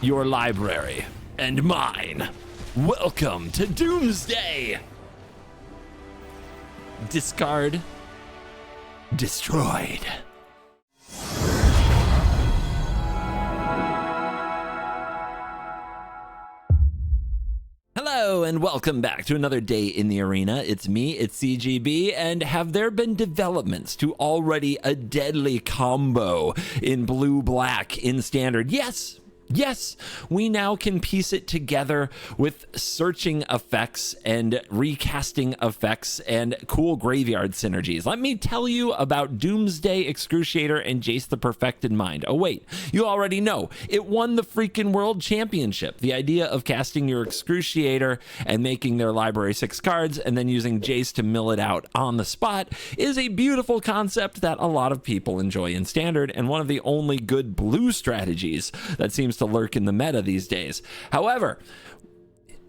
your library, and mine. Welcome to Doomsday. Discard. Destroyed. Hello and welcome back to another day in the arena. It's me, it's CGB, and have there been developments to already a deadly combo in blue-black in standard? Yes, we now can piece it together with searching effects and recasting effects and cool graveyard synergies. Let me tell you about Doomsday Excruciator and Jace the Perfected Mind. Oh wait, you already know. It won the freaking world championship. The idea of casting your Excruciator and making their library 6 cards and then using Jace to mill it out on the spot is a beautiful concept that a lot of people enjoy in standard, and one of the only good blue strategies that seems to lurk in the meta these days. However,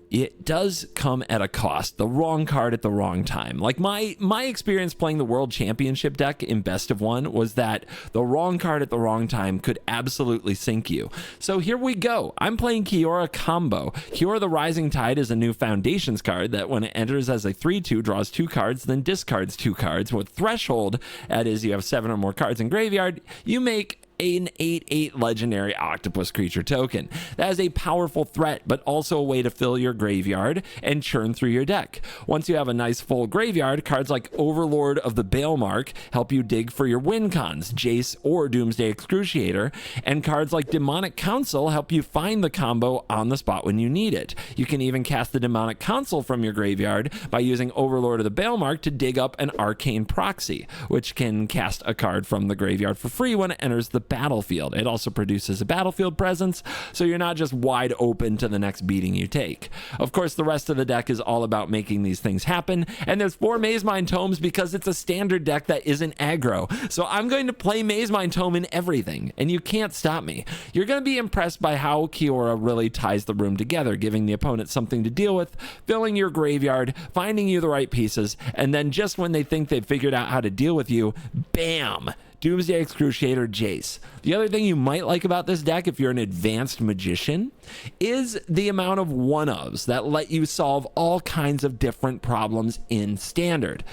it does come at a cost. The wrong card at the wrong time. Like my experience playing the World Championship deck in Best of One was that the wrong card at the wrong time could absolutely sink you. So here we go. I'm playing Kiora Combo. Kiora the Rising Tide is a new Foundations card that when it enters as a 3/2 draws 2 cards, then discards 2 cards. With Threshold, that is you have 7 or more cards in graveyard, you make an 8/8 legendary octopus creature token. That is a powerful threat, but also a way to fill your graveyard and churn through your deck. Once you have a nice full graveyard, cards like Overlord of the Balemark help you dig for your win cons, Jace or Doomsday Excruciator, and cards like Demonic Counsel help you find the combo on the spot when you need it. You can even cast the Demonic Counsel from your graveyard by using Overlord of the Balemark to dig up an Arcane Proxy, which can cast a card from the graveyard for free when it enters the battlefield. It also produces a battlefield presence, so you're not just wide open to the next beating you take. Of course, the rest of the deck is all about making these things happen, and there's 4 Mazemind Tomes because it's a standard deck that isn't aggro. So I'm going to play Mazemind Tome in everything, and you can't stop me. You're going to be impressed by how Kiora really ties the room together, giving the opponent something to deal with, filling your graveyard, finding you the right pieces, and then just when they think they've figured out how to deal with you, bam! Doomsday Excruciator Jace. The other thing you might like about this deck, if you're an advanced magician, is the amount of one-ofs that let you solve all kinds of different problems in standard.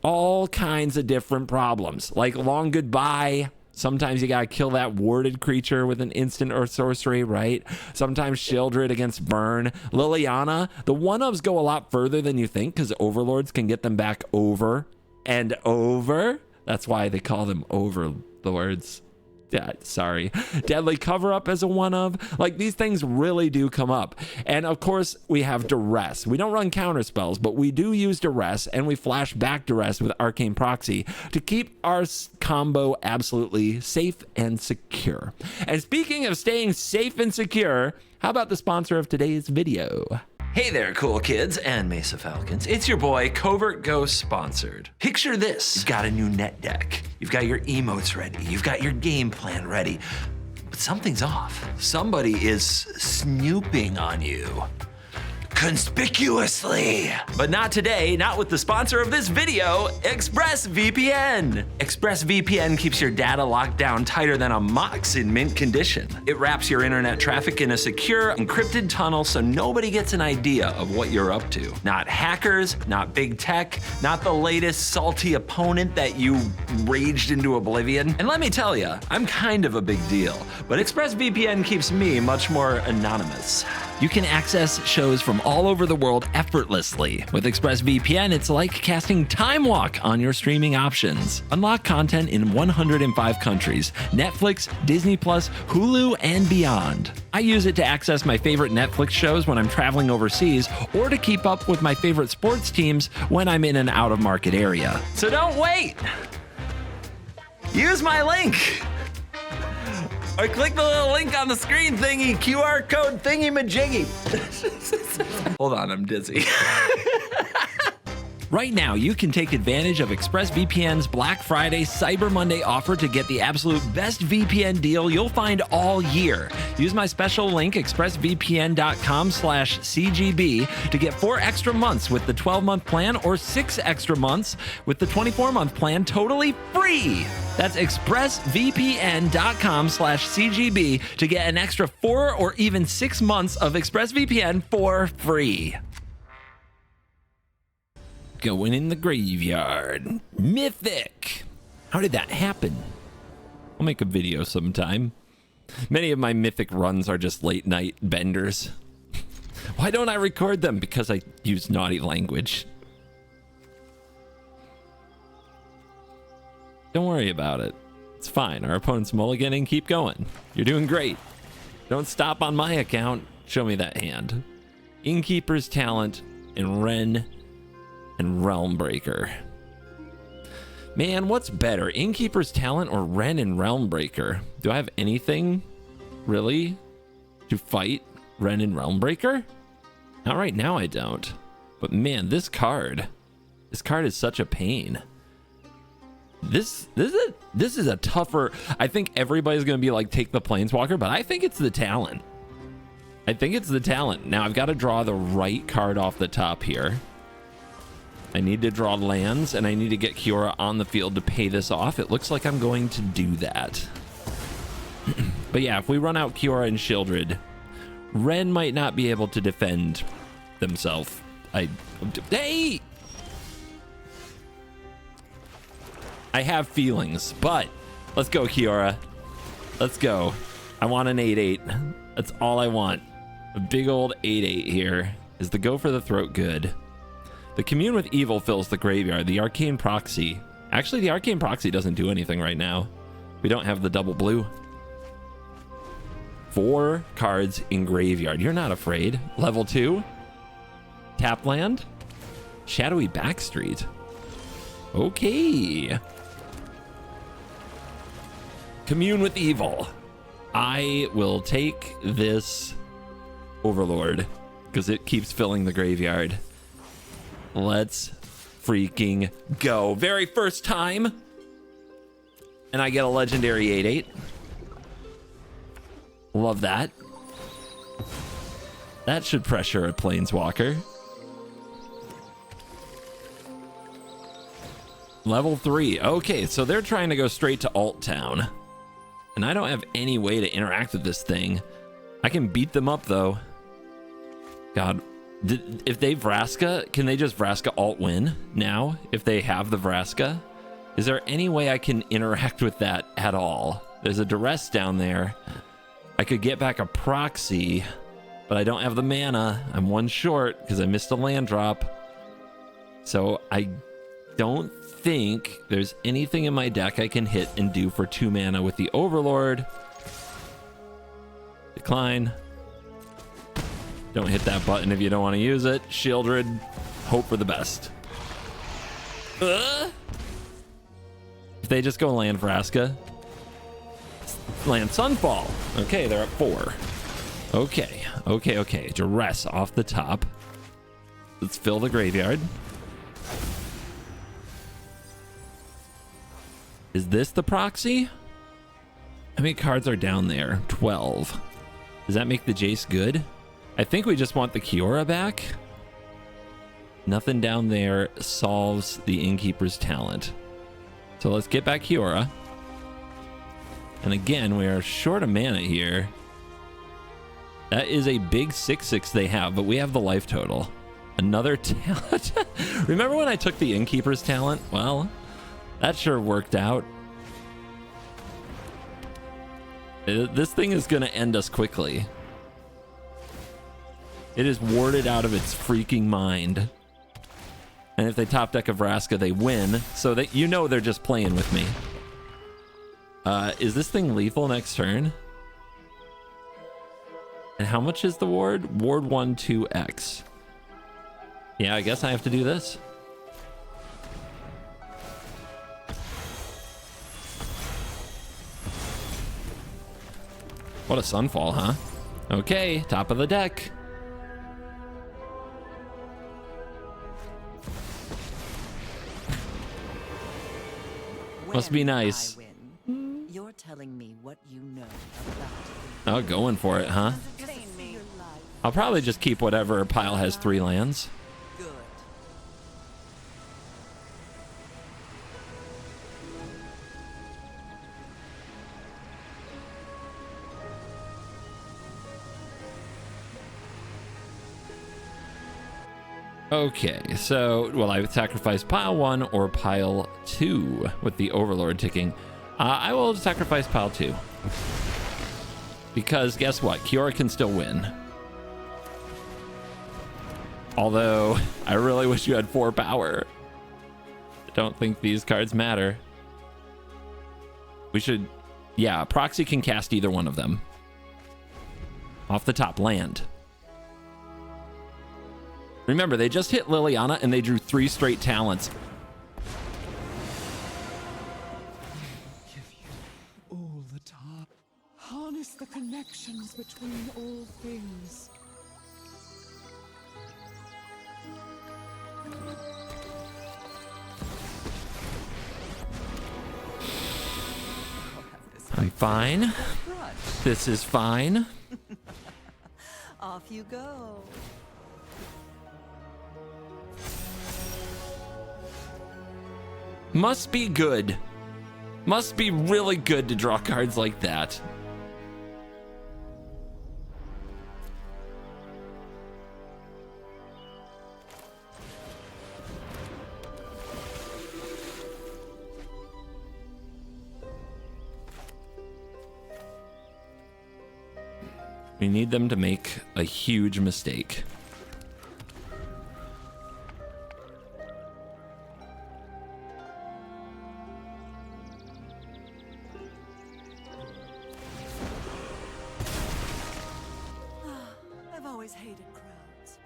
All kinds of different problems, like Long Goodbye. Sometimes you gotta kill that warded creature with an instant or sorcery, right? Sometimes Shieldred against Burn. Liliana, the one-ofs go a lot further than you think because Overlords can get them back over and over. That's why they call them Overlords. Yeah, sorry. Deadly Cover-Up as a one-of. Like, these things really do come up. And of course, we have Duress. We don't run counter spells, but we do use Duress, and we flash back Duress with Arcane Proxy to keep our combo absolutely safe and secure. And speaking of staying safe and secure, how about the sponsor of today's video? Hey there, cool kids and Mesa Falcons. It's your boy, CovertGo Sponsored. Picture this. You've got a new net deck. You've got your emotes ready. You've got your game plan ready. But something's off. Somebody is snooping on you. Conspicuously. But not today, not with the sponsor of this video, ExpressVPN. ExpressVPN keeps your data locked down tighter than a Mox in mint condition. It wraps your internet traffic in a secure, encrypted tunnel so nobody gets an idea of what you're up to. Not hackers, not big tech, not the latest salty opponent that you raged into oblivion. And let me tell you, I'm kind of a big deal, but ExpressVPN keeps me much more anonymous. You can access shows from all over the world effortlessly. With ExpressVPN, it's like casting Time Walk on your streaming options. Unlock content in 105 countries, Netflix, Disney+, Hulu, and beyond. I use it to access my favorite Netflix shows when I'm traveling overseas, or to keep up with my favorite sports teams when I'm in an out-of-market area. So don't wait! Use my link! Or click the little link on the screen thingy, QR code thingy majiggy. Hold on, I'm dizzy. Right now, you can take advantage of ExpressVPN's Black Friday Cyber Monday offer to get the absolute best VPN deal you'll find all year. Use my special link, expressvpn.com/CGB, to get 4 extra months with the 12-month plan or 6 extra months with the 24-month plan totally free. That's expressvpn.com/CGB to get an extra 4 or even 6 months of ExpressVPN for free. Going in the graveyard. Mythic. How did that happen? I'll make a video sometime. Many of my Mythic runs are just late night benders. Why don't I record them? Because I use naughty language. Don't worry about it. It's fine. Our opponent's mulliganing. Keep going. You're doing great. Don't stop on my account. Show me that hand. Innkeeper's Talent and Ren and Realmbreaker. Man, what's better, Innkeeper's Talent or Ren and Realmbreaker? Do I have anything really to fight Ren and Realmbreaker? Not right now, I don't. But man, this card is such a pain. This is a tougher. I think everybody's gonna be like, take the Planeswalker, but I think it's the talent. I think it's the talent. Now I've got to draw the right card off the top here. I need to draw lands, and I need to get Kiora on the field to pay this off. It looks like I'm going to do that. But yeah, if we run out Kiora and Shieldred, Ren might not be able to defend themselves. Hey! I have feelings, but let's go, Kiora. Let's go. I want an 8/8. That's all I want. A big old 8/8 here. Is the go for the throat good? The Commune with Evil fills the graveyard. The Arcane Proxy. Actually, the Arcane Proxy doesn't do anything right now. We don't have the double blue. 4 cards in graveyard. You're not afraid. Level 2. Tap land. Shadowy Backstreet. Okay. Commune with Evil. I will take this Overlord because it keeps filling the graveyard. Let's freaking go. Very first time. And I get a legendary 8/8. Love that. That should pressure a Planeswalker. Level 3. Okay, so they're trying to go straight to Alt Town. And I don't have any way to interact with this thing. I can beat them up, though. God. If they Vraska, can they just Vraska alt win now? If they have the Vraska? Is there any way I can interact with that at all? There's a Duress down there. I could get back a Proxy, but I don't have the mana. I'm 1 short because I missed a land drop. So I don't think there's anything in my deck I can hit and do for 2 mana with the Overlord. Decline. Don't hit that button if you don't want to use it. Shieldred. Hope for the best. If they just go land Vraska. Land Sunfall. Okay, they're at 4. Okay. Duress off the top. Let's fill the graveyard. Is this the Proxy? How many cards are down there? 12. Does that make the Jace good? I think we just want the Kiora back. Nothing down there solves the Innkeeper's Talent. So let's get back Kiora. And again, we are short of mana here. That is a big 6/6 they have, but we have the life total. Another talent. Remember when I took the Innkeeper's Talent? Well, that sure worked out. This thing is going to end us quickly. It is warded out of its freaking mind. And if they top deck a Vraska, they win. So that you know they're just playing with me. Is this thing lethal next turn? And how much is the ward? Ward 1, 2x. Yeah, I guess I have to do this. What a Sunfall, huh? Okay, top of the deck. Must be nice. You're telling me what you know about Oh, going for it, huh? I'll probably just keep whatever pile has 3 lands. Good. Okay, so will I sacrifice pile 1 or pile 2 with the Overlord ticking? I will sacrifice pile 2. Because guess what? Kiora can still win. Although, I really wish you had 4 power. I don't think these cards matter. We should... Yeah, Proxy can cast either one of them. Off the top, land. Remember, they just hit Liliana and they drew 3 straight talents. Give you all the time. Harness the connections between all things. I'm fine. This is fine. Off you go. Must be good. Must be really good to draw cards like that. We need them to make a huge mistake. I've always hated crowds.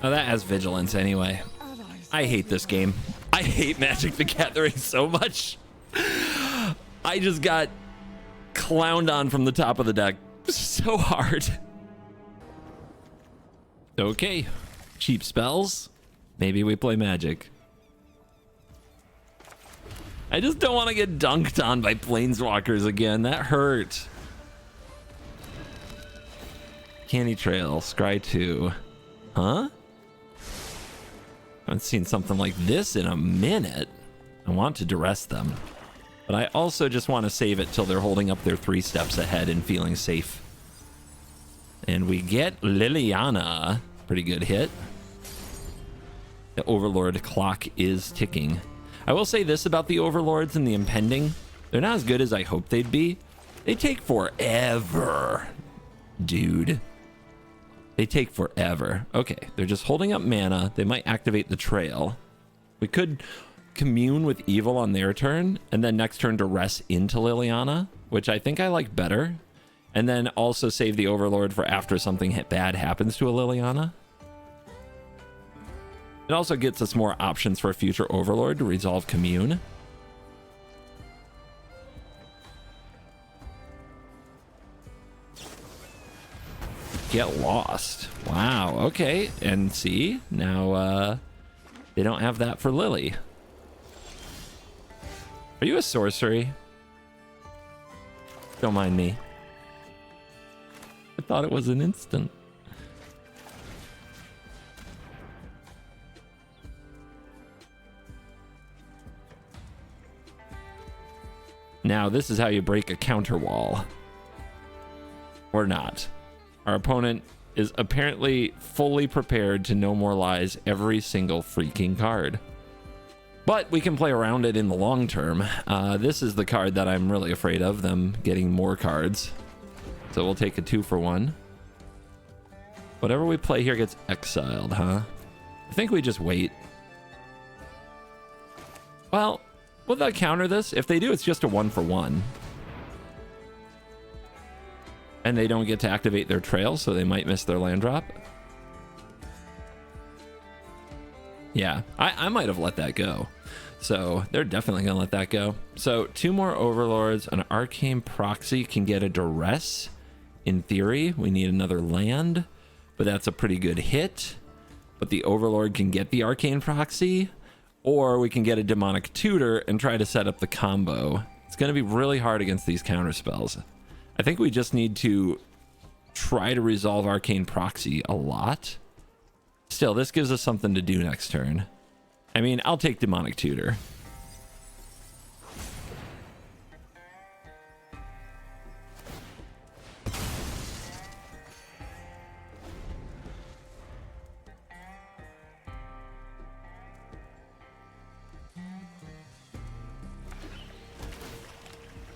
Oh, that has vigilance anyway. I hate this game. I hate Magic the Gathering so much. I just got clowned on from the top of the deck so hard. Okay, cheap spells. Maybe we play Magic. I just don't want to get dunked on by Planeswalkers again. That hurt. Candy Trail, Scry 2. Huh? I haven't seen something like this in a minute. I want to duress them, but I also just want to save it till they're holding up their 3 steps ahead and feeling safe. And we get Liliana. Pretty good hit. The Overlord clock is ticking. I will say this about the Overlords and the Impending. They're not as good as I hoped they'd be. They take forever, dude. They take forever. Okay, they're just holding up mana. They might activate the trail. We could commune with evil on their turn, and then next turn duress into Liliana, which I think I like better. And then also save the Overlord for after something bad happens to a Liliana. It also gets us more options for a future Overlord to resolve commune. Get lost. Wow, okay. And see, now they don't have that for Lily. Are you a sorcery? Don't mind me. I thought it was an instant. Now, this is how you break a counter wall. Or not. Our opponent is apparently fully prepared to No More Lies every single freaking card. But we can play around it in the long term. This is the card that I'm really afraid of, them getting more cards. So we'll take a 2-for-1. Whatever we play here gets exiled, huh? I think we just wait. Well, will that counter this? If they do, it's just a 1-for-1. And they don't get to activate their trail, so they might miss their land drop. Yeah, I might have let that go. So they're definitely going to let that go. So 2 more Overlords. An Arcane Proxy can get a Duress. In theory, we need another land. but that's a pretty good hit. But the Overlord can get the Arcane Proxy, or we can get a Demonic Tutor and try to set up the combo. It's going to be really hard against these counter spells. I think we just need to try to resolve Arcane Proxy a lot. Still, this gives us something to do next turn. I mean, I'll take Demonic Tutor.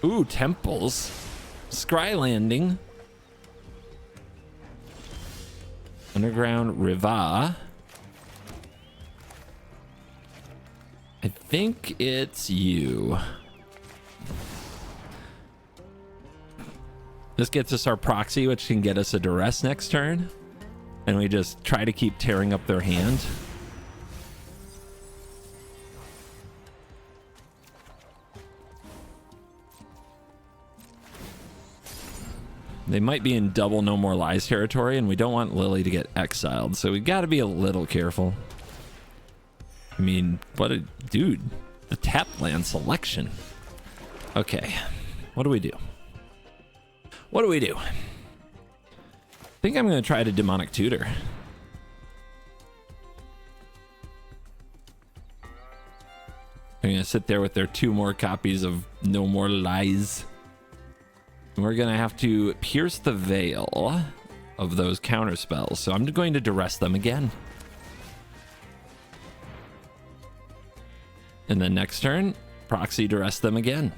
Ooh, temples. Scry Landing. Underground Riva. I think it's you. This gets us our proxy, which can get us a duress next turn. And we just try to keep tearing up their hand. They might be in double No More Lies territory, and we don't want Lily to get exiled, so we got to be a little careful. I mean, what a dude. The tap land selection. Okay, what do we do? What do we do? I think I'm going to try to Demonic Tutor. I'm going to sit there with their 2 more copies of No More Lies. We're going to have to pierce the veil of those counter spells. So I'm going to duress them again. And then next turn, proxy duress them again.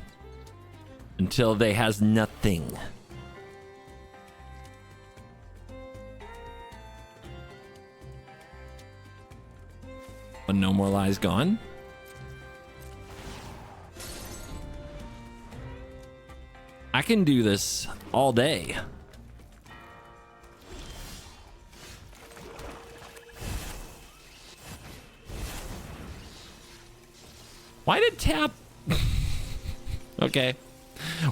Until they has nothing. But No More Lies gone. I can do this all day. Why did tap? Okay.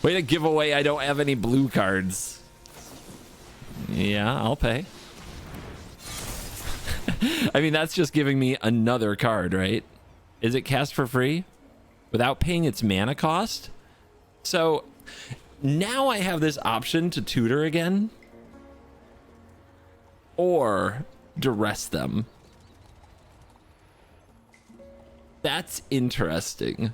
Way to give away I don't have any blue cards. Yeah, I'll pay. I mean, that's just giving me another card, right? Is it cast for free? Without paying its mana cost? So now I have this option to tutor again. Or duress them. That's interesting.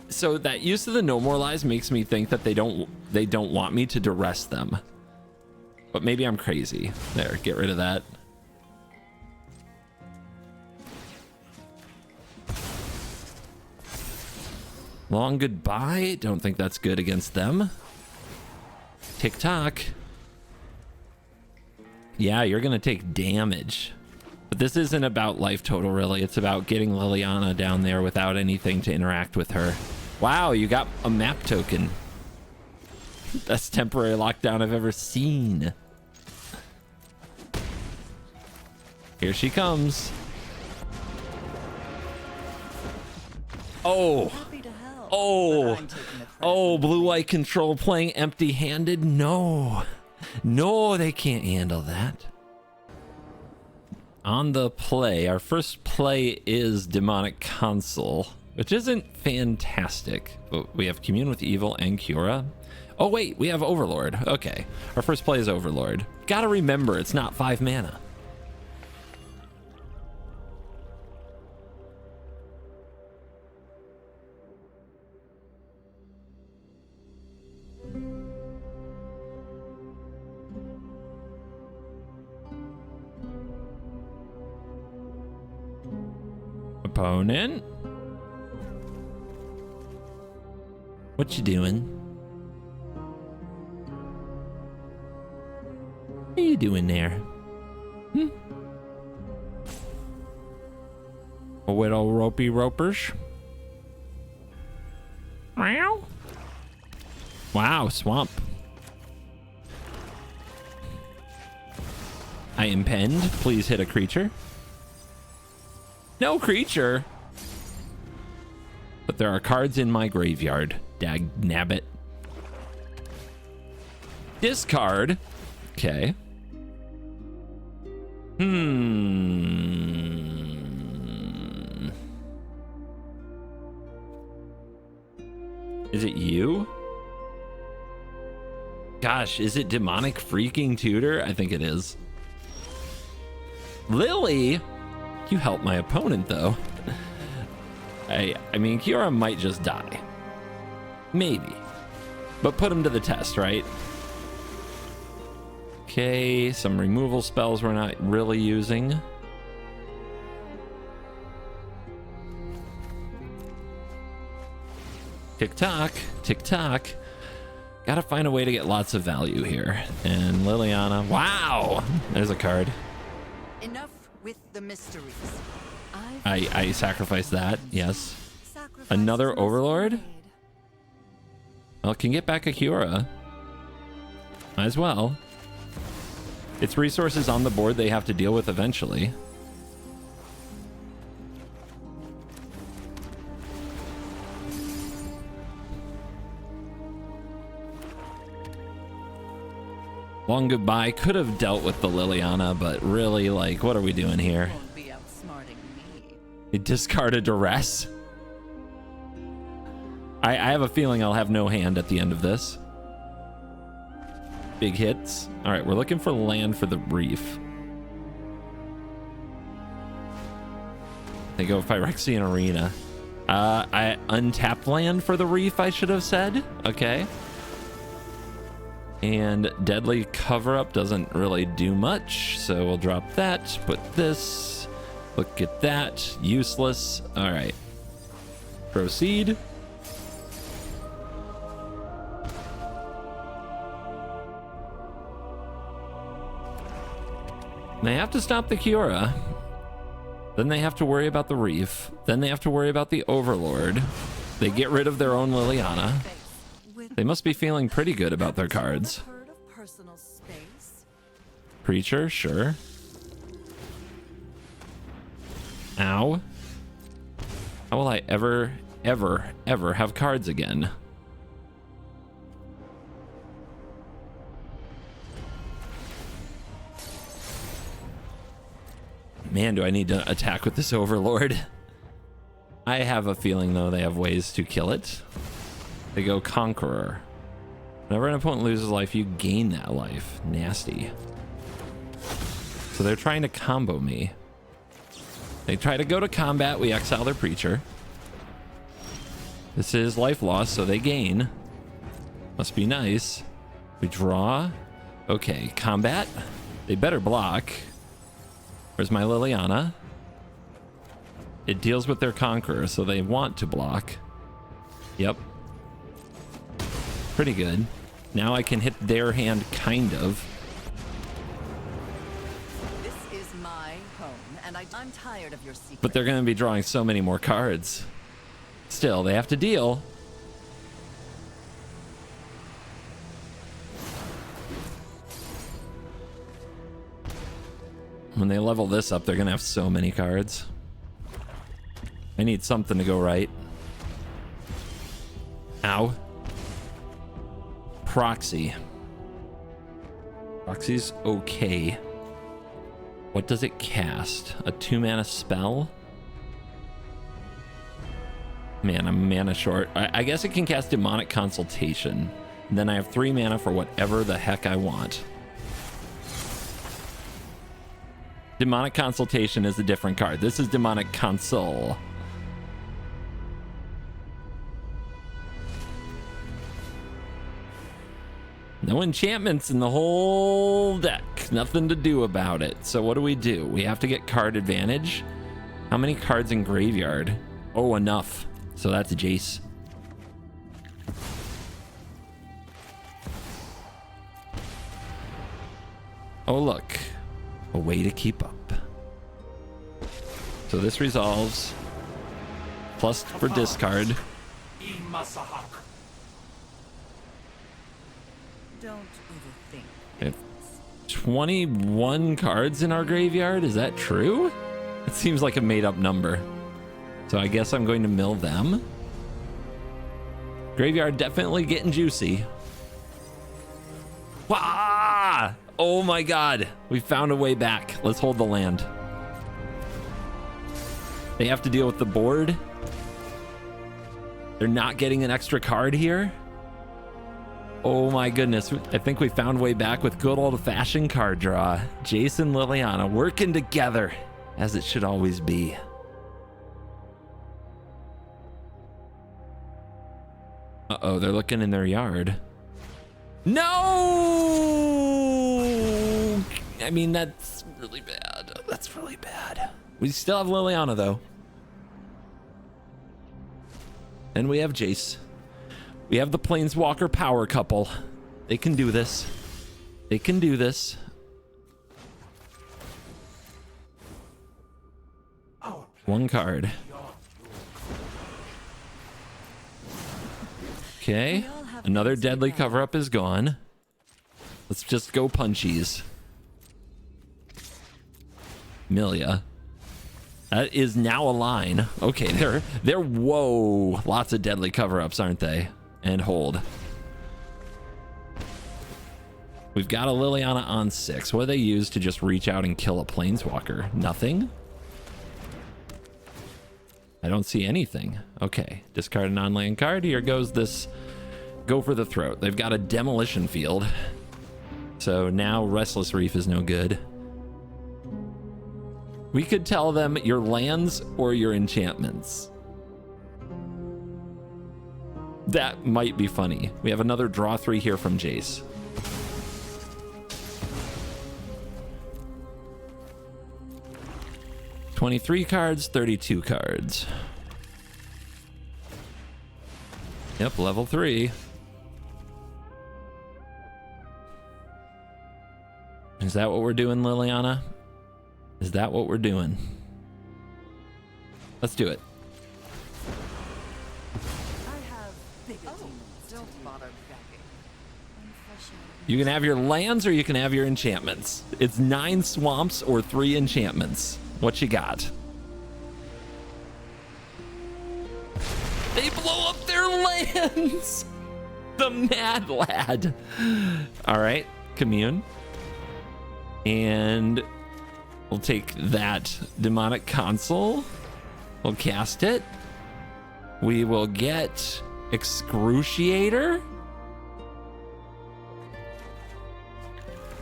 So that use of the No More Lies makes me think that they don't want me to duress them. But maybe I'm crazy. There, get rid of that. Long goodbye. Don't think that's good against them. Tick-tock. Yeah, you're gonna take damage. But this isn't about life total, really. It's about getting Liliana down there without anything to interact with her. Wow, you got a map token. Best temporary lockdown I've ever seen. Here she comes. Oh. Oh, blue-white control playing empty-handed? No. No, they can't handle that. On the play, our first play is Demonic Counsel, which isn't fantastic, but we have Commune with Evil and Cura. Oh wait, we have Overlord. Okay, our first play is Overlord. Gotta remember, it's not 5 mana. Opponent. What you doing? What are you doing there? Hmm? A little ropey ropers. Meow. Wow, swamp. I impend. Please hit a creature. No creature. But there are cards in my graveyard. Dag nabbit. Discard. Okay. Is it you? Gosh, is it Demonic Freaking Tutor? I think it is. Lily? You helped my opponent, though. I mean, Kiora might just die. Maybe. But put him to the test, right? Okay, some removal spells we're not really using. Tick-tock, tick-tock. Gotta find a way to get lots of value here. And Liliana, wow! There's a card. Enough with the mysteries. I sacrificed that, yes. Sacrifices Another must Overlord? be made. Well, it can get back a Kiora. Might as well. It's resources on the board they have to deal with eventually. Long goodbye. Could have dealt with the Liliana, but really, like, what are we doing here? Won't be outsmarting me. It discarded Duress. I have a feeling I'll have no hand at the end of this. Big hits. All right, we're looking for land for the reef. They go Phyrexian Arena. I untapped land for the reef, I should have said. Okay. And Deadly Cover-Up doesn't really do much, so we'll drop that. Put this. Look at that. Useless. All right. Proceed. They have to stop the Kiora. Then they have to worry about the reef. Then they have to worry about the Overlord. They get rid of their own Liliana. They must be feeling pretty good about their cards. Heard of personal space? Preacher, sure. Ow. How will I ever have cards again? Man, do I need to attack with this Overlord? I have a feeling, though, they have ways to kill it. They go Conqueror. Whenever an opponent loses life, you gain that life. Nasty. So they're trying to combo me. They try to go to combat. We exile their Preacher. This is life loss, so they gain. Must be nice. We draw. Okay, combat. They better block. Where's my Liliana? It deals with their Conqueror, so they want to block. Yep. Pretty good. Now I can hit their hand, kind of. This is my home, and I'm tired of your secrets. But they're going to be drawing so many more cards. Still, they have to deal. When they level this up, they're going to have so many cards. I need something to go right. Ow. Proxy. Proxy's okay. What does it cast? A 2-mana spell? Man, I'm mana short. I guess it can cast Demonic Consultation. And then I have 3 mana for whatever the heck I want. Demonic Consultation is a different card. This is Demonic Counsel. No enchantments in the whole deck. Nothing to do about it. So what do? We have to get card advantage. How many cards in graveyard? Oh, enough. So that's a Jace. Oh, look. A way to keep up. So this resolves. Plus for discard. Don't overthink. We have 21 cards in our graveyard. Is that true? It seems like a made-up number. So I guess I'm going to mill them. Graveyard definitely getting juicy. Wah! Oh my god. We found a way back. Let's hold the land. They have to deal with the board. They're not getting an extra card here. Oh my goodness. I think we found way back with good old-fashioned card draw. Jace and Liliana working together, as it should always be. Uh-oh, they're looking in their yard. No! I mean, that's really bad. That's really bad. We still have Liliana, though. And we have Jace. We have the Planeswalker power couple. They can do this. They can do this. One card. Okay. Another deadly cover-up is gone. Let's just go punchies. Milia. That is now a line. Okay, they're whoa. Lots of deadly cover-ups, aren't they? And hold. We've got a Liliana on 6. What do they use to just reach out and kill a Planeswalker? Nothing? I don't see anything. Okay, discard a non-land card. Here goes this Go for the Throat. They've got a Demolition Field. So now Restless Reef is no good. We could tell them your lands or your enchantments. That might be funny. We have another draw 3 here from Jace. $23 cards, 32 cards. Yep, level 3. Is that what we're doing, Liliana? Is that what we're doing? Let's do it. You can have your lands or you can have your enchantments. It's 9 swamps or 3 enchantments. What you got? They blow up their lands. The mad lad. All right, commune. And we'll take that Demonic Counsel. We'll cast it. We will get Excruciator.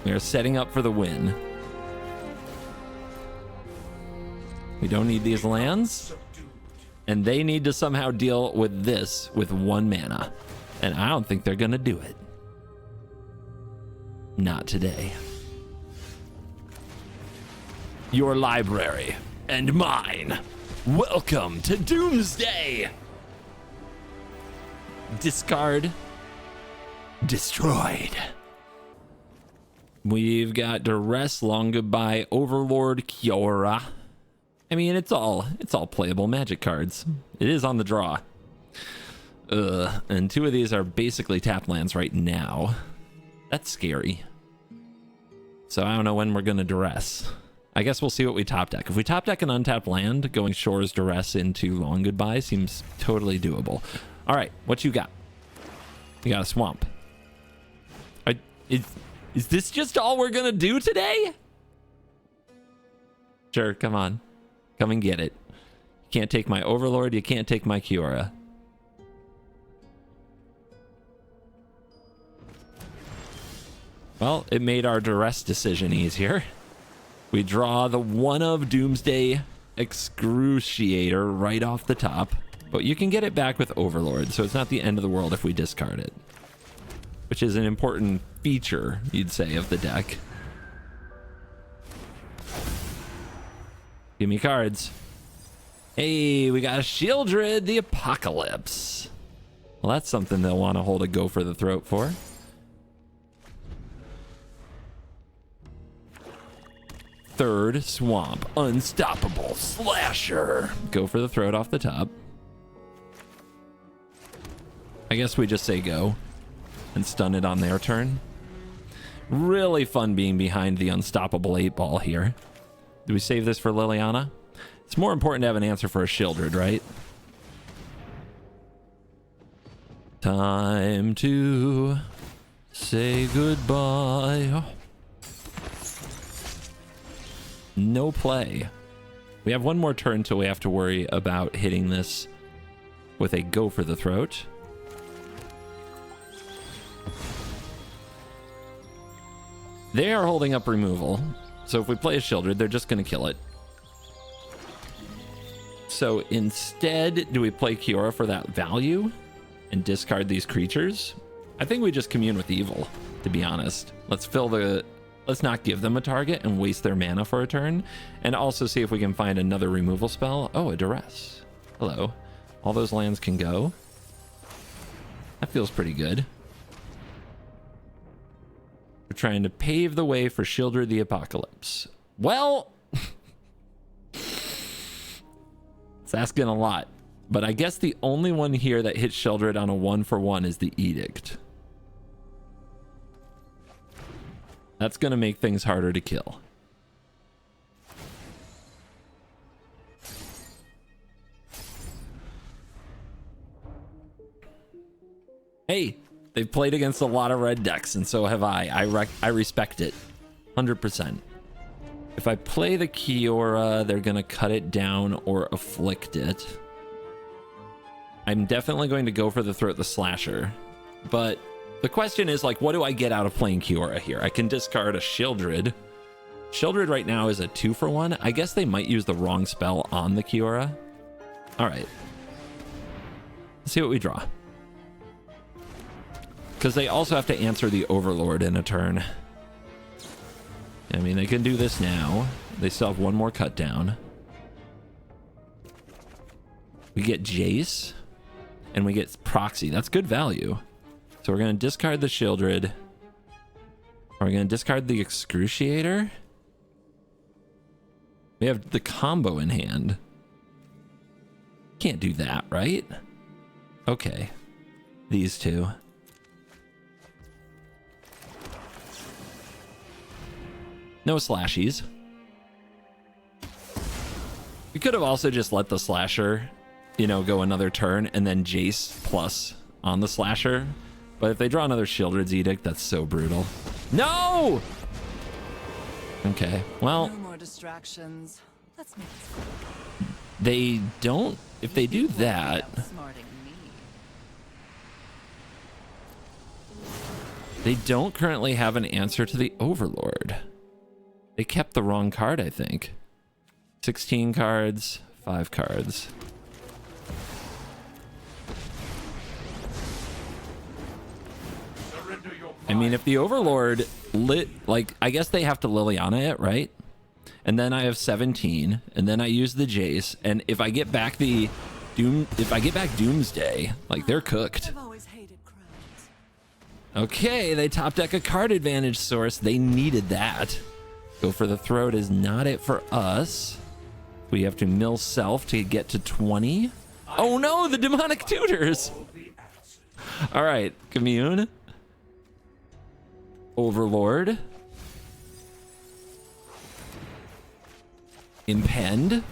We are setting up for the win. We don't need these lands. And they need to somehow deal with this with 1 mana. And I don't think they're going to do it. Not today. Your library and mine. Welcome to Doomsday. Discard. Destroyed. We've got Duress, Long Goodbye, Overlord, Kiora. I mean, it's all playable Magic cards. It is on the draw. And 2 of these are basically tap lands right now. That's scary. So I don't know when we're gonna Duress. I guess we'll see what we top deck. If we top deck an untapped land, going Shores Duress into Long Goodbye seems totally doable. All right, what you got? You got a swamp. Is this just all we're gonna do today? Sure, come on. Come and get it. You can't take my Overlord, you can't take my Kiora. Well, it made our Duress decision easier. We draw the one of Doomsday Excruciator right off the top, but you can get it back with Overlord, so it's not the end of the world if we discard it. Which is an important feature, you'd say, of the deck. Give me cards. Hey, we got a Shieldred, the Apocalypse. Well, that's something they'll want to hold a Go for the Throat for. Third Swamp, Unstoppable Slasher. Go for the Throat off the top. I guess we just say go and stun it on their turn. Really fun being behind the Unstoppable 8-ball here. Do we save this for Liliana? It's more important to have an answer for a Shieldred, right? Time to Say goodbye. No play. We have one more turn till we have to worry about hitting this with a go for the throat. They are holding up removal. So if we play a Shieldred, they're just going to kill it. So instead, do we play Kiora for that value and discard these creatures? I think we just commune with evil, to be honest. Let's not give them a target and waste their mana for a turn, and also see if we can find another removal spell. Oh, a duress. Hello. All those lands can go. That feels pretty good. We're trying to pave the way for Shieldred the Apocalypse. Well, it's asking a lot, but I guess the only one here that hits Shieldred on a 1-for-1 is the Edict. That's going to make things harder to kill. Hey, they've played against a lot of red decks, and so have I. I respect it. 100%. If I play the Kiora, they're going to cut it down or afflict it. I'm definitely going to go for the Throat the Slasher. But the question is, like, what do I get out of playing Kiora here? I can discard a Shieldred. Shieldred right now is a 2-for-1. I guess they might use the wrong spell on the Kiora. All right. Let's see what we draw. Because they also have to answer the Overlord in a turn. I mean, they can do this now. They still have one more cut down. We get Jace. And we get Proxy. That's good value. So we're going to discard the Shieldred. Are we going to discard the Excruciator? We have the combo in hand. Can't do that, right? Okay. These two. No slashies. We could have also just let the Slasher, you know, go another turn and then Jace plus on the Slasher. But if they draw another Shieldred's Edict, that's so brutal. No! Okay, well. No more distractions. Let's make this quick. They don't. If they do that, Outsmarting me. they don't currently have an answer to the Overlord. They kept the wrong card, I think. 16 cards, 5 cards. I mean, if the Overlord lit, like, I guess they have to Liliana it, right? And then I have 17, and then I use the Jace, and if I get back the Doomsday, like, they're cooked. I've always hated crowds. Okay, they top deck a card advantage source. They needed that. Go for the Throat is not it for us. We have to mill self to get to 20. Oh no, the Demonic Tutors. All right, commune. Overlord. Impend.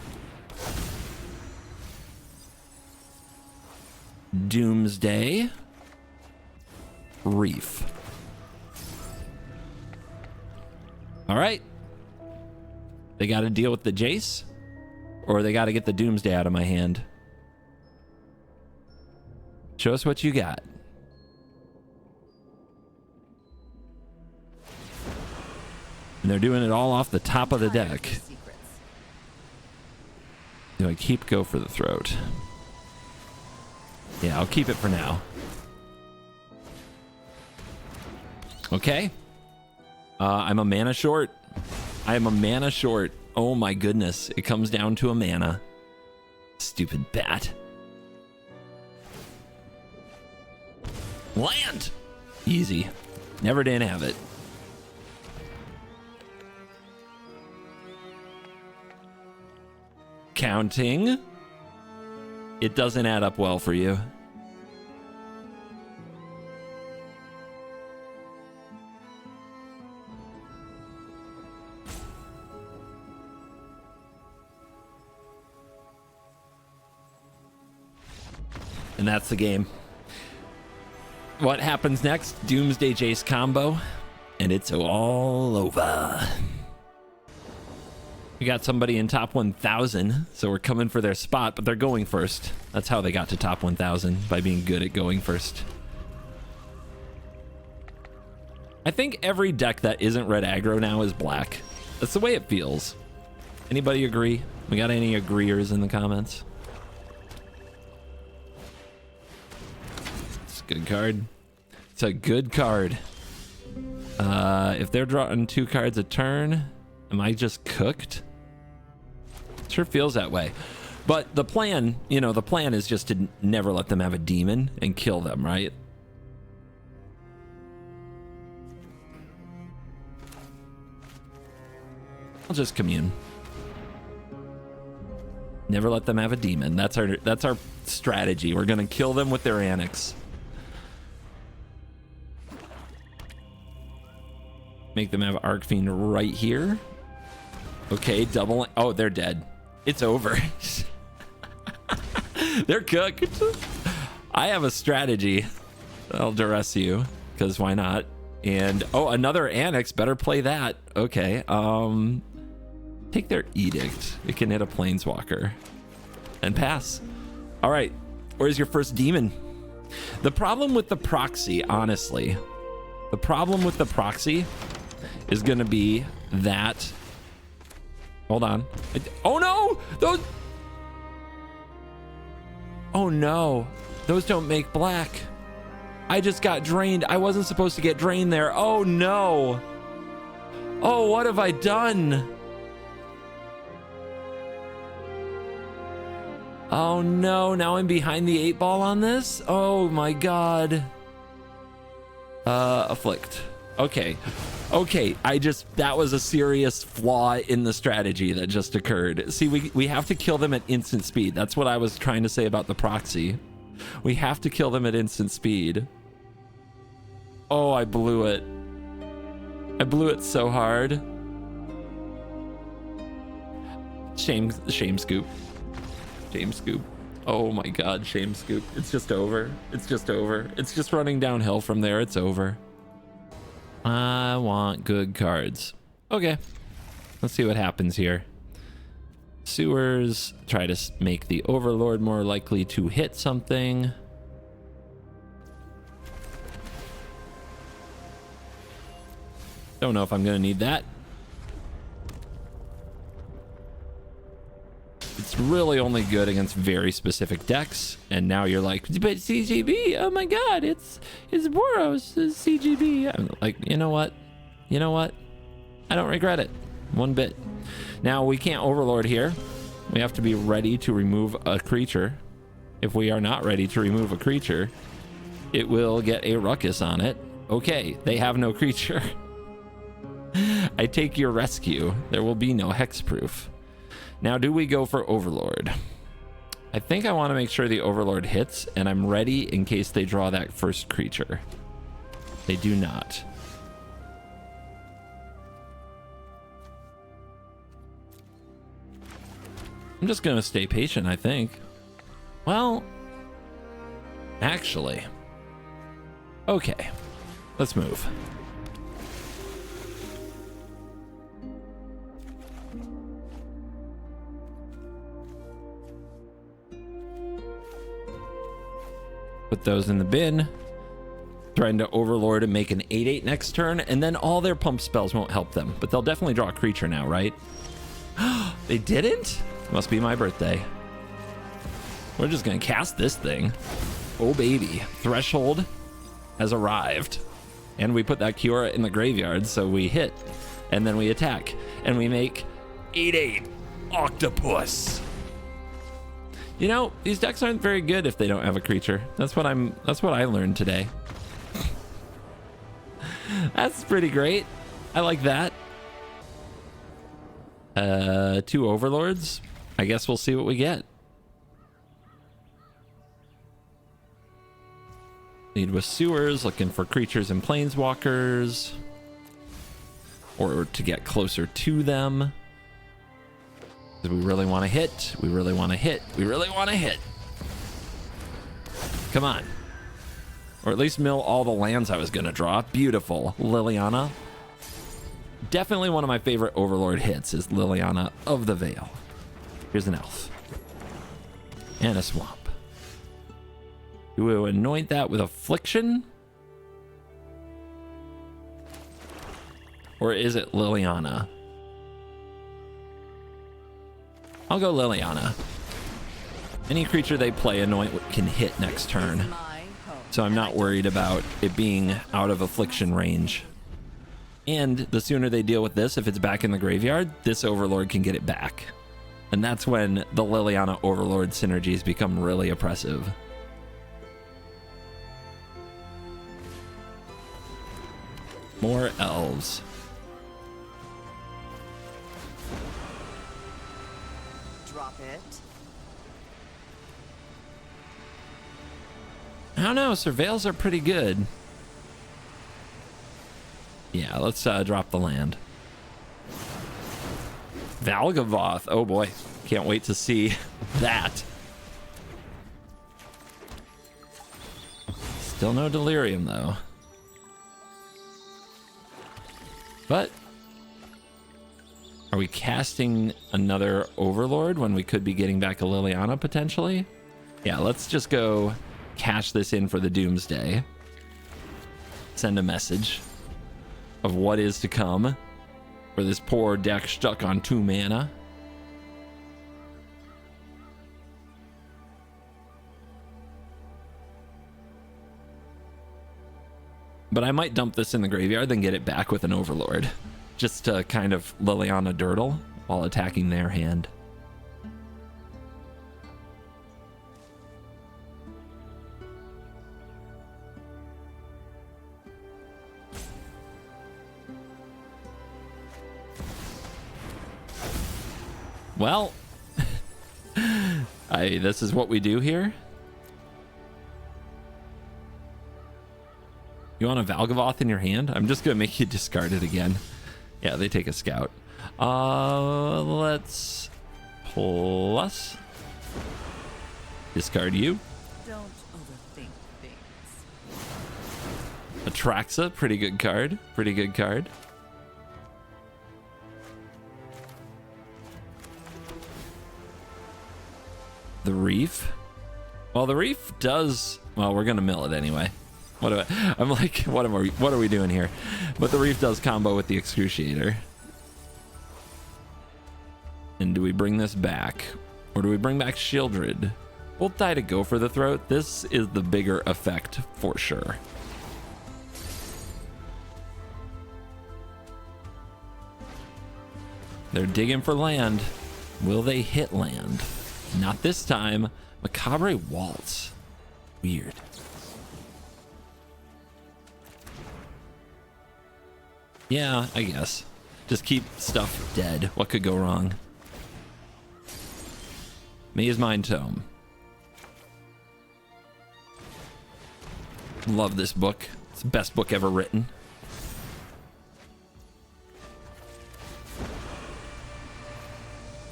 Doomsday. Reef. All right. They got to deal with the Jace, or they got to get the Doomsday out of my hand. Show us what you got. And they're doing it all off the top of the deck. Do I keep go for the Throat? Yeah, I'll keep it for now. Okay. I'm a mana short. I am a mana short. Oh my goodness. It comes down to a mana. Stupid bat. Land! Easy. Never didn't have it. Counting. It doesn't add up well for you. And that's the game. what happens next? Doomsday Jace combo, and it's all over. We got somebody in top 1,000, so we're coming for their spot, but they're going first. That's how they got to top 1,000, by being good at going first. I think every deck that isn't red aggro now is black. That's the way it feels. Anybody agree? We got any agreeers in the comments? It's a good card. It's a good card. If they're drawing 2 cards a turn, am I just cooked? Sure feels that way. But the plan, you know, the plan is just to never let them have a demon and kill them, right? I'll just commune. Never let them have a demon. That's our strategy. We're gonna kill them with their annex. Make them have Arcfiend right here. Okay, double. Oh, they're dead. It's over. They're cooked. I have a strategy. I'll duress you, because why not? And oh, another annex. Better play that. Okay. Take their edict. It can hit a planeswalker and pass. All right. Where's your first demon? The problem with the proxy, honestly, the problem with the proxy is going to be that. Hold on. Oh no! Those. Oh no. Those don't make black. I just got drained. I wasn't supposed to get drained there. Oh no. Oh, what have I done? Oh no, now I'm behind the 8 ball on this? Oh my god. Afflict. Okay. Okay, that was a serious flaw in the strategy that just occurred. See, we have to kill them at instant speed. That's what I was trying to say about the proxy. We have to kill them at instant speed. Oh, I blew it. I blew it so hard. Shame scoop. Shame scoop. Oh my god, shame scoop. It's just over. It's just over. It's just running downhill from there. It's over. I want good cards. Okay. Let's see what happens here. Sewers. Try to make the Overlord more likely to hit something. Don't know if I'm going to need that. It's really only good against very specific decks, and now you're like, but CGB, oh my god, it's Boros, it's CGB. I'm like, you know what? I don't regret it one bit. Now we can't Overlord here. We have to be ready to remove a creature. If we are not ready to remove a creature, it will get a ruckus on it. Okay, they have no creature. I take your rescue. There will be no hexproof. Now, do we go for Overlord? I think I want to make sure the Overlord hits, and I'm ready in case they draw that first creature. They do not. I'm just going to stay patient, I think. Well, actually. Okay, let's move. Put those in the bin. Trying to Overlord and make an 8/8 next turn, and then all their pump spells won't help them, but they'll definitely draw a creature now, right? They didn't? Must be my birthday. We're just gonna cast this thing. Oh baby, Threshold has arrived. And we put that Kiora in the graveyard, so we hit, and then we attack, and we make 8/8 Octopus. You know, these decks aren't very good if they don't have a creature. That's what I learned today. That's pretty great. I like that. 2 Overlords. I guess we'll see what we get. Lead with Sewers, looking for creatures and planeswalkers. Or to get closer to them. We really want to hit. We really want to hit. We really want to hit. Come on. Or at least mill all the lands I was going to draw. Beautiful. Liliana. Definitely one of my favorite Overlord hits is Liliana of the Veil. Here's an elf. And a swamp. Do we anoint that with Affliction? Or is it Liliana? I'll go Liliana. Any creature they play anoint can hit next turn. So I'm not worried about it being out of Affliction range. And the sooner they deal with this, if it's back in the graveyard, this Overlord can get it back. And that's when the Liliana Overlord synergies become really oppressive. More elves. Drop it. I don't know, Surveils are pretty good. Yeah, let's drop the land. Valgavoth, oh boy. Can't wait to see that. Still no Delirium though. But are we casting another Overlord when we could be getting back a Liliana potentially? Yeah, let's just go cash this in for the Doomsday. Send a message of what is to come for this poor deck stuck on 2 mana. But I might dump this in the graveyard, then get it back with an Overlord. Just to kind of Liliana Dirtle while attacking their hand. Well, this is what we do here. You want a Valgavoth in your hand? I'm just gonna make you discard it again. Yeah, they take a scout. Let's plus discard you. Don't overthink things. Atraxa, pretty good card. Pretty good card. The Reef. Well, the Reef does. Well, we're gonna mill it anyway. I'm like, what are we doing here? But the Reef does combo with the Excruciator. And do we bring this back? Or do we bring back Shieldred? We'll die to go for the throat. This is the bigger effect for sure. They're digging for land. Will they hit land? Not this time. Macabre Waltz. Weird. Yeah, I guess. Just keep stuff dead. What could go wrong? Maze Mind Tome. Love this book. It's the best book ever written.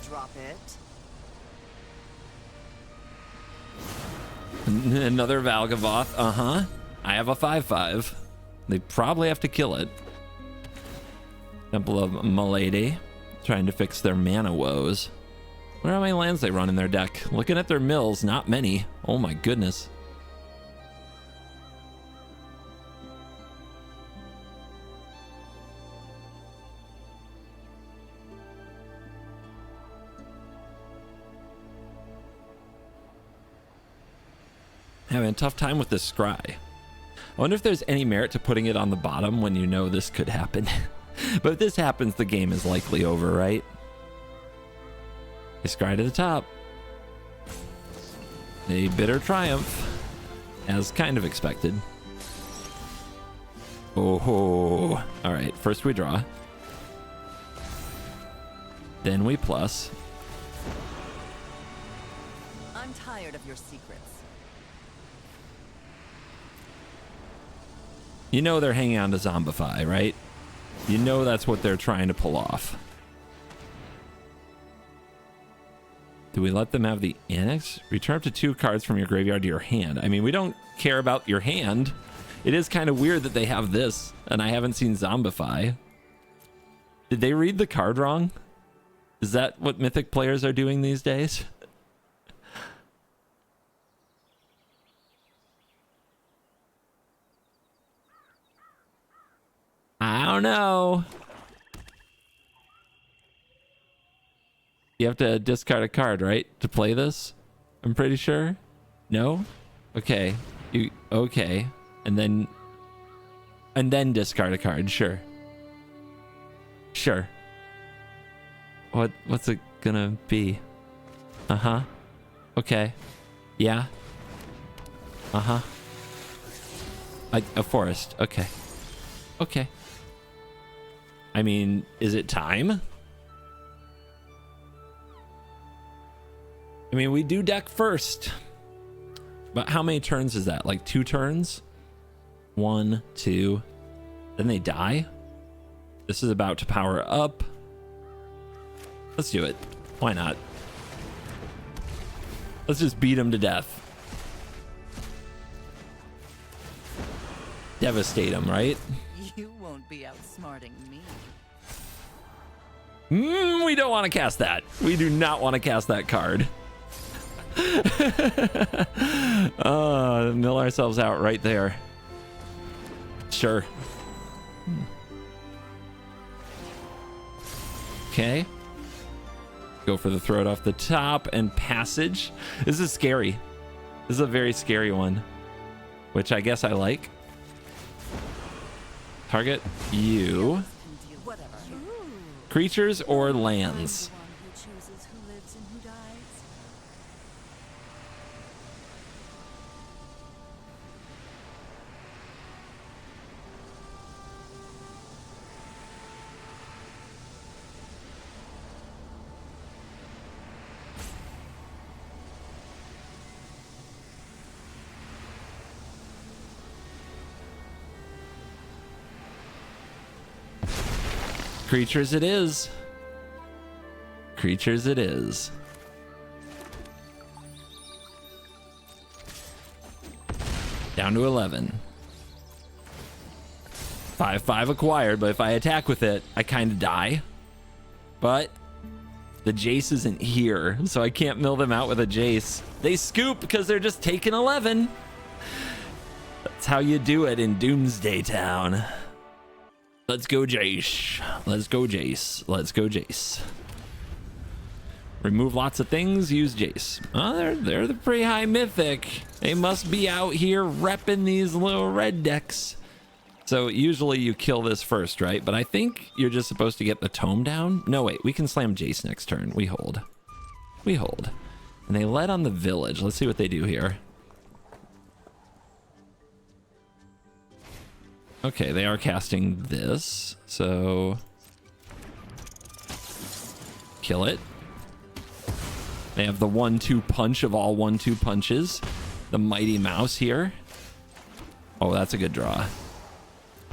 Drop it. Another Valgavoth. Uh-huh. I have a 5/5. They probably have to kill it. Temple of Milady. Trying to fix their mana woes. Wonder how many lands they run in their deck. Looking at their mills, not many. Oh my goodness. Having a tough time with this scry. I wonder if there's any merit to putting it on the bottom when you know this could happen. But if this happens, the game is likely over, right? They scry to the top. A bitter triumph, as kind of expected. Oh, all right. First we draw. Then we plus. I'm tired of your secrets. You know they're hanging on to Zombify, right? You know that's what they're trying to pull off. Do we let them have the annex? Return up to 2 cards from your graveyard to your hand. I mean, we don't care about your hand. It is kind of weird that they have this, and I haven't seen Zombify. Did they read the card wrong? Is that what Mythic players are doing these days? I don't know. You have to discard a card, right, to play this? I'm pretty sure. No? Okay. Okay. And then discard a card. Sure. Sure. What's it gonna be? Uh-huh. Okay. Yeah. Uh-huh. A forest. Okay. Okay. I mean, is it time? I mean, we do deck first. But how many turns is that? Like 2 turns? 1, 2. Then they die? This is about to power up. Let's do it. Why not? Let's just beat him to death. Devastate him, right? You won't be outsmarting me. We don't want to cast that. We do not want to cast that card. Mill ourselves out right there. Sure. Okay. Go for the throat off the top and passage. This is scary. This is a very scary one, which I guess I like. Target you. Creatures or lands? Creatures it is. Creatures it is. Down to 11. 5/5 acquired, but if I attack with it, I kind of die. But the Jace isn't here, so I can't mill them out with a Jace. They scoop because they're just taking 11. That's how you do it in Doomsday Town. Let's go Jace. Let's go Jace. Let's go Jace. Remove lots of things, use Jace. Oh, they're the pretty high mythic. They must be out here repping these little red decks. So usually you kill this first, right? But I think you're just supposed to get the tome down. No, wait, we can slam Jace next turn. We hold. We hold. And they led on the village. Let's see what they do here. Okay, they are casting this, so kill it. They have the 1-2 punch of all 1-2 punches. The mighty mouse here. Oh, that's a good draw.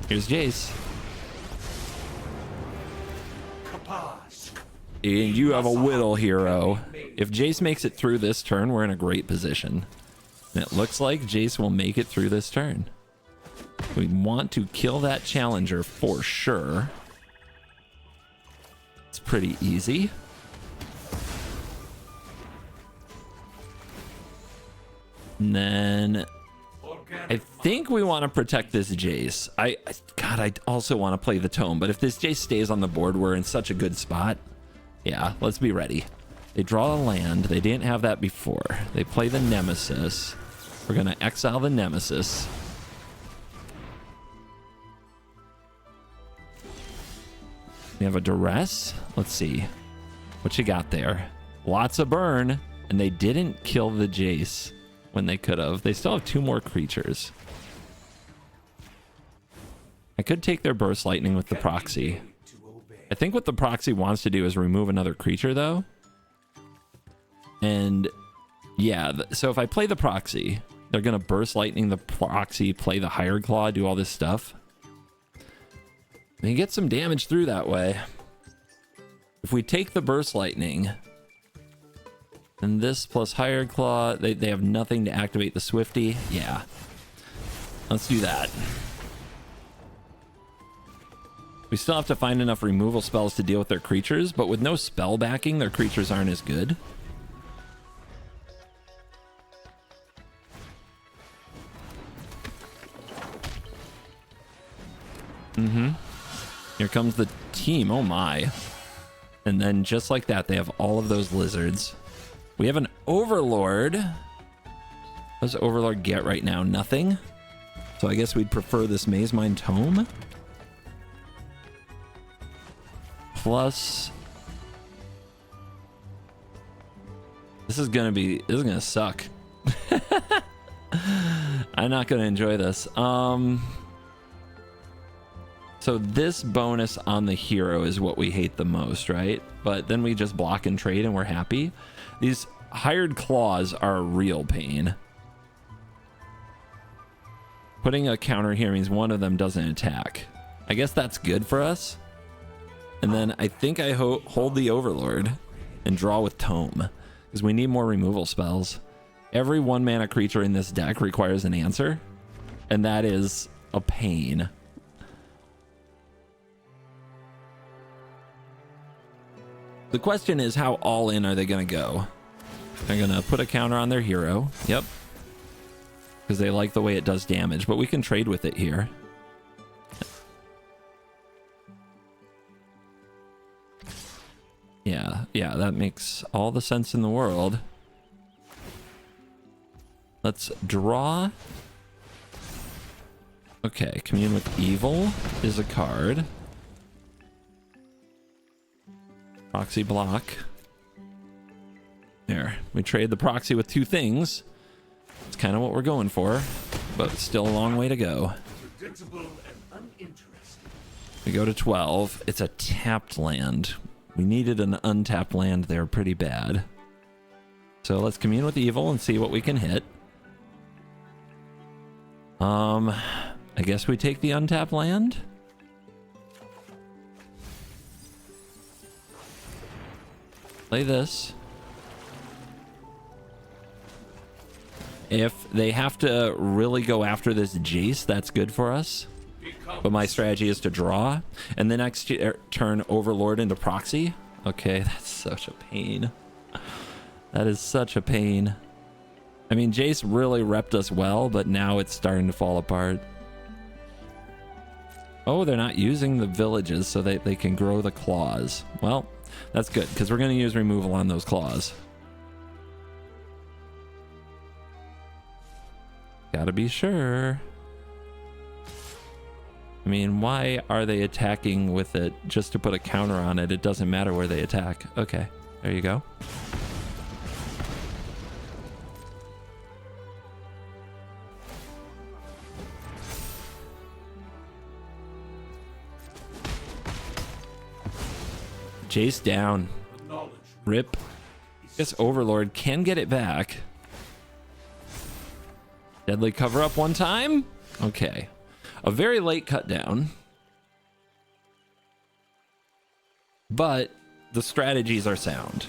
Here's Jace. And you have a whittle, hero. If Jace makes it through this turn, we're in a great position. And it looks like Jace will make it through this turn. We want to kill that challenger for sure. It's pretty easy. And then I think we want to protect this Jace. God, I also want to play the tome, but if this Jace stays on the board, we're in such a good spot. Yeah, let's be ready. They draw a land. They didn't have that before. They play the Nemesis. We're going to exile the Nemesis. We have a duress. Let's see what you got there. Lots of burn, and they didn't kill the Jace when they could have. They still have 2 more creatures. I could take their burst lightning with the proxy. I think what the proxy wants to do is remove another creature though. And yeah, so if I play the proxy, they're gonna burst lightning the proxy, play the higher claw, do all this stuff. And you get some damage through that way. If we take the burst lightning, And this plus Hired Claw, they have nothing to activate the Swifty. Yeah. Let's do that. We still have to find enough removal spells to deal with their creatures, but with no spell backing, their creatures aren't as good. Here comes the team. Oh my. And then just like that, they have all of those lizards. We have an Overlord. What does Overlord get right now? Nothing. So I guess we'd prefer this Maze Mine Tome. Plus, this is gonna suck. I'm not gonna enjoy this. So this bonus on the hero is what we hate the most, right? But then we just block and trade and we're happy. These Hired Claws are a real pain. Putting a counter here means one of them doesn't attack. I guess that's good for us. And then I think I hold the Overlord and draw with Tome, because we need more removal spells. Every 1-mana creature in this deck requires an answer, and that is a pain. The question is, how all in are they going to go? They're going to put a counter on their hero. Yep. Because they like the way it does damage, but we can trade with it here. Yeah, that makes all the sense in the world. Let's draw. Okay, Commune with Evil is a card. Proxy block. There, we trade the proxy with 2 things. It's kind of what we're going for, but still a long way to go. Predictable and uninteresting. We go to 12. It's a tapped land. We needed an untapped land there pretty bad. So let's Commune with Evil and see what we can hit. I guess we take the untapped land. Play this. If they have to really go after this Jace, that's good for us. But my strategy is to draw, and the next turn Overlord into Proxy. Okay, that's such a pain. That is such a pain. I mean, Jace really repped us well, but now it's starting to fall apart. Oh, they're not using the villages so they can grow the claws. Well, that's good, because we're going to use removal on those claws. Gotta be sure. I mean, why are they attacking with it just to put a counter on it? It doesn't matter where they attack. Okay, there you go. Jace down. Rip. Guess Overlord can get it back. Deadly cover up one time. Okay. A very late cut down. But the strategies are sound.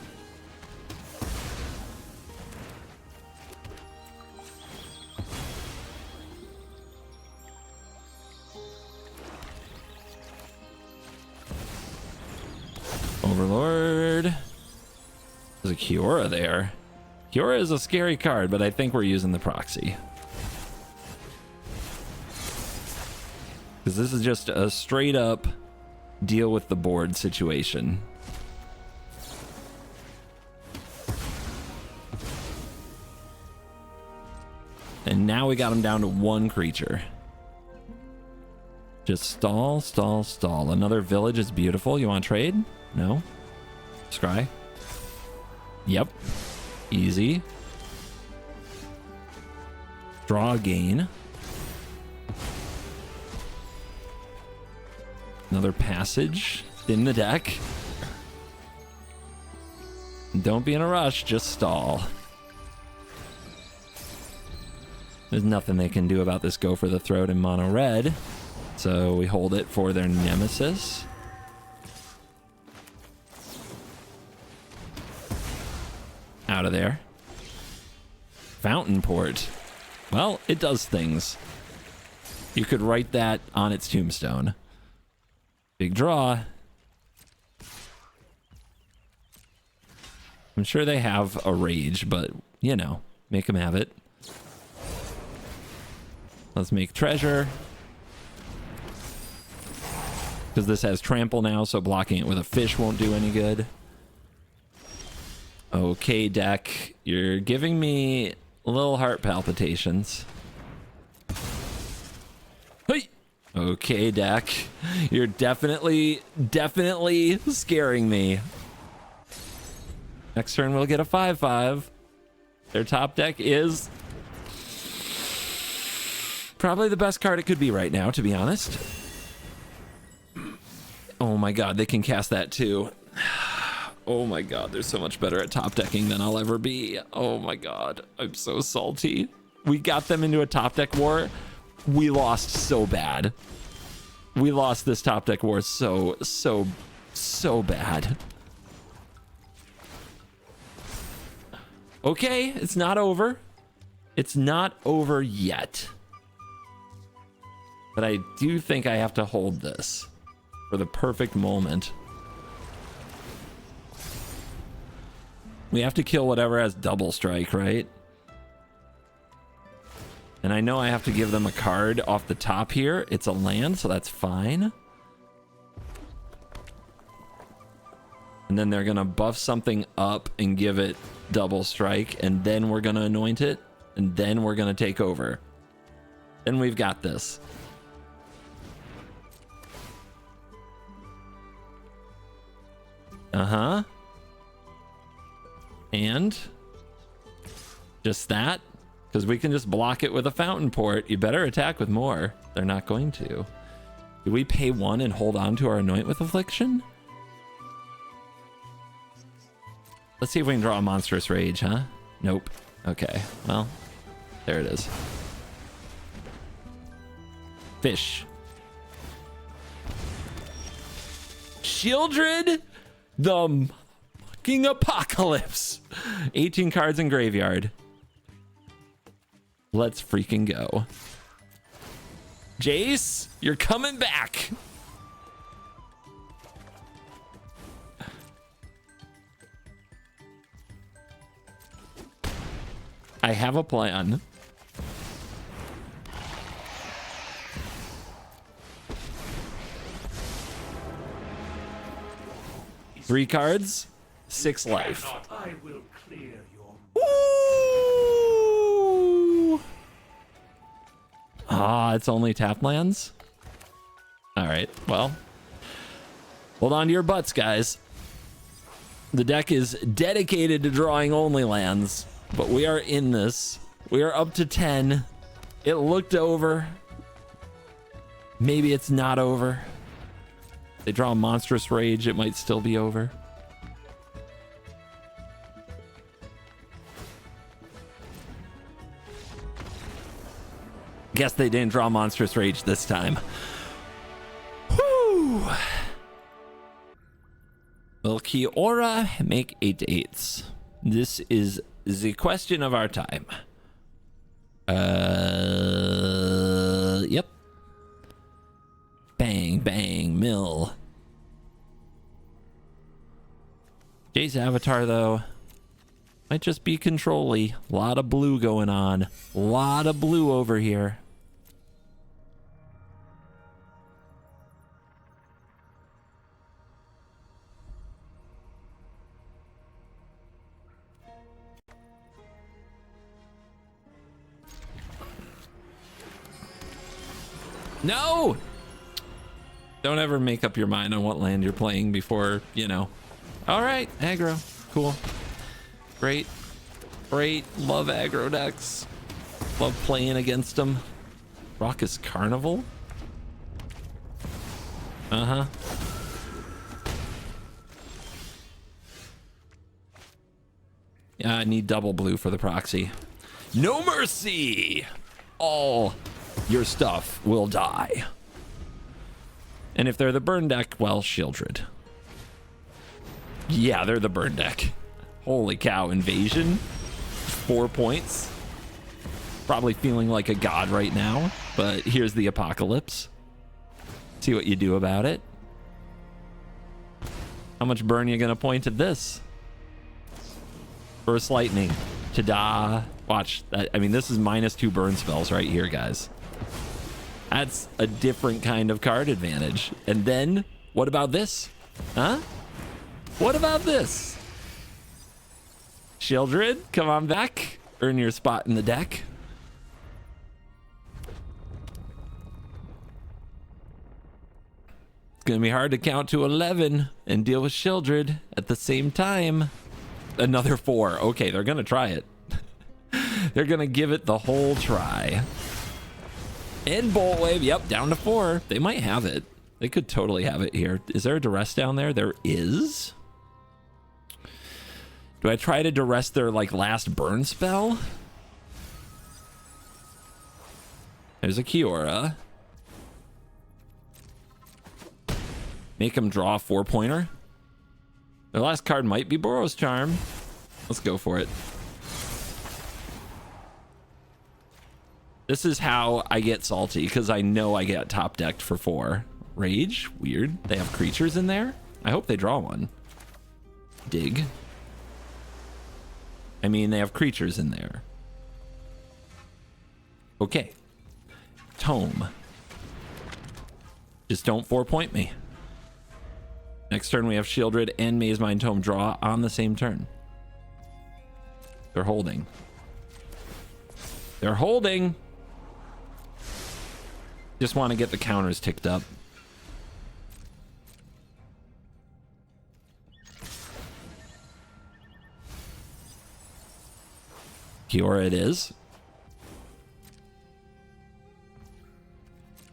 Overlord. There's a Kiora there. Kiora is a scary card, but I think we're using the proxy. Because this is just a straight up deal with the board situation. And now we got him down to 1 creature. Just stall, stall, stall. Another village is beautiful. You want to trade? No? Scry? Yep. Easy. Draw again. Another passage in the deck. Don't be in a rush, just stall. There's nothing they can do about this Go for the Throat in mono red. So we hold it for their nemesis. out of there. Fountain Port. Well, it does things. You could write that on its tombstone. Big draw. I'm sure they have a rage, but, you know, make them have it. Let's make treasure. Because this has trample now, so blocking it with a fish won't do any good. Okay, deck. You're giving me little heart palpitations. Hey! Okay, deck. You're definitely scaring me. Next turn we'll get a 5/5. Their top deck is probably the best card it could be right now, to be honest. Oh my god, they can cast that too. Oh my god, they're so much better at top decking than I'll ever be. Oh my god, I'm so salty. We got them into a top deck war. We lost so bad. We lost this top deck war so bad. Okay, it's not over. It's not over yet. But I do think I have to hold this for the perfect moment. We have to kill whatever has double strike, right? And I know I have to give them a card off the top here. It's a land, so that's fine. And then they're gonna buff something up and give it double strike, and then we're gonna anoint it, and then we're gonna take over. Then we've got this. Uh-huh. And just that, because we can just block it with a fountain port. You better attack with more. They're not going to. Do we pay 1 and hold on to our Anoint with Affliction? Let's see if we can draw a Monstrous Rage, huh? Nope. Okay, well, there it is. Fish. Shieldred, the fucking apocalypse. 18 cards in graveyard. Let's freaking go. Jace, you're coming back. I have a plan. Three cards, 6 life. I will clear your... Ooh! Ah, it's only tap lands? Alright, well. Hold on to your butts, guys. The deck is dedicated to drawing only lands, but we are in this. We are up to 10. It looked over. Maybe it's not over. They draw a Monstrous Rage, it might still be over. Guess they didn't draw Monstrous Rage this time. Whew. Will Kiora make 8/8s? This is the question of our time. Yep. Bang, bang, mill. Jay's avatar, though, might just be control-y. A lot of blue going on. A lot of blue over here. No! Don't ever make up your mind on what land you're playing before, you know. All right, aggro. Cool. Great. Great. Love aggro decks. Love playing against them. Raucous Carnival? Uh-huh. Yeah, I need double blue for the proxy. No mercy! All your stuff will die. And if they're the burn deck, well, Shieldred. Yeah, they're the burn deck. Holy cow, invasion. 4 points. Probably feeling like a god right now, but here's the apocalypse. See what you do about it. How much burn are you gonna point at this? Burst lightning. Ta-da. Watch that. I mean, this is -2 burn spells right here, guys. That's a different kind of card advantage. And then, what about this? Huh? What about this? Shieldred, come on back. Earn your spot in the deck. It's gonna be hard to count to 11 and deal with Shieldred at the same time. Another 4. Okay, they're gonna try it. They're gonna give it the whole try. And Bolt Wave, yep, down to 4. They might have it. They could totally have it here. Is there a duress down there? There is. Do I try to duress their like last burn spell? There's a Kiora. Make them draw a 4-pointer. Their last card might be Boros Charm. Let's go for it. This is how I get salty, because I know I get top decked for 4. Rage? Weird. They have creatures in there? I hope they draw one. Dig. I mean, they have creatures in there. Okay. Tome. Just don't 4-point me. Next turn we have Shieldred and Maze Mind Tome draw on the same turn. They're holding. They're holding. Just want to get the counters ticked up. Kiora it is.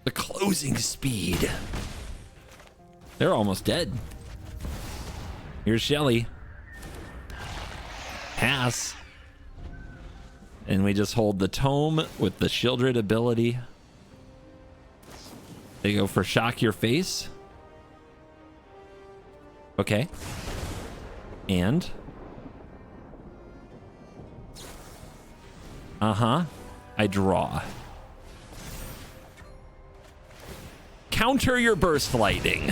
The closing speed. They're almost dead. Here's Shelly. Pass. And we just hold the tome with the Shieldred ability. They go for Shock Your Face. Okay. And I draw. Counter your Burst Lightning.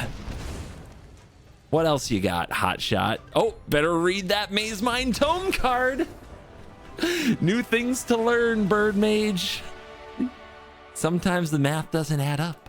What else you got, Hot Shot? Oh, better read that Maze Mind Tome card. New things to learn, Bird Mage. Sometimes the math doesn't add up.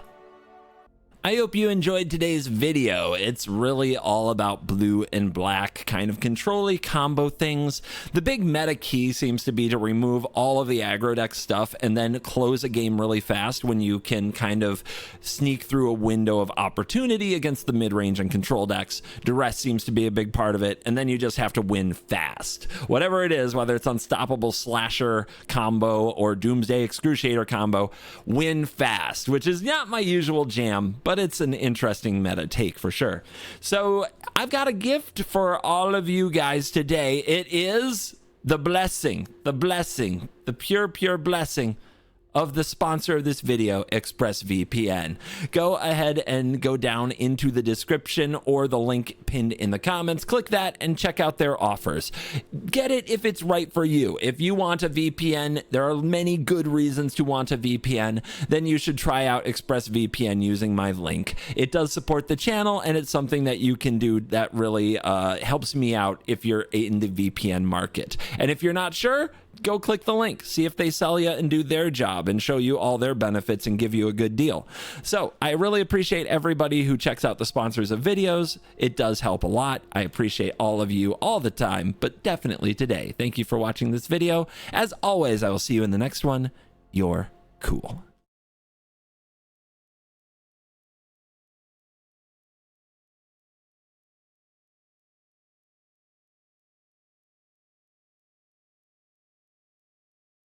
I hope you enjoyed today's video. It's really all about blue and black kind of control-y combo things. The big meta key seems to be to remove all of the aggro deck stuff and then close a game really fast when you can kind of sneak through a window of opportunity against the mid-range and control decks. Duress seems to be a big part of it, and then you just have to win fast. Whatever it is, whether it's Unstoppable Slasher combo or Doomsday Excruciator combo, win fast, which is not my usual jam, but it's an interesting meta take for sure. So I've got a gift for all of you guys today. It is the blessing, the pure blessing of the sponsor of this video, ExpressVPN. Go ahead and go down into the description or the link pinned in the comments. Click that and check out their offers. Get it if it's right for you. If you want a VPN, there are many good reasons to want a VPN, then you should try out ExpressVPN using my link. It does support the channel, and it's something that you can do that really helps me out if you're in the VPN market. And if you're not sure, go click the link, see if they sell you and do their job and show you all their benefits and give you a good deal. So I really appreciate everybody who checks out the sponsors of videos. It does help a lot. I appreciate all of you all the time, but definitely today. Thank you for watching this video. As always, I will see you in the next one. You're cool.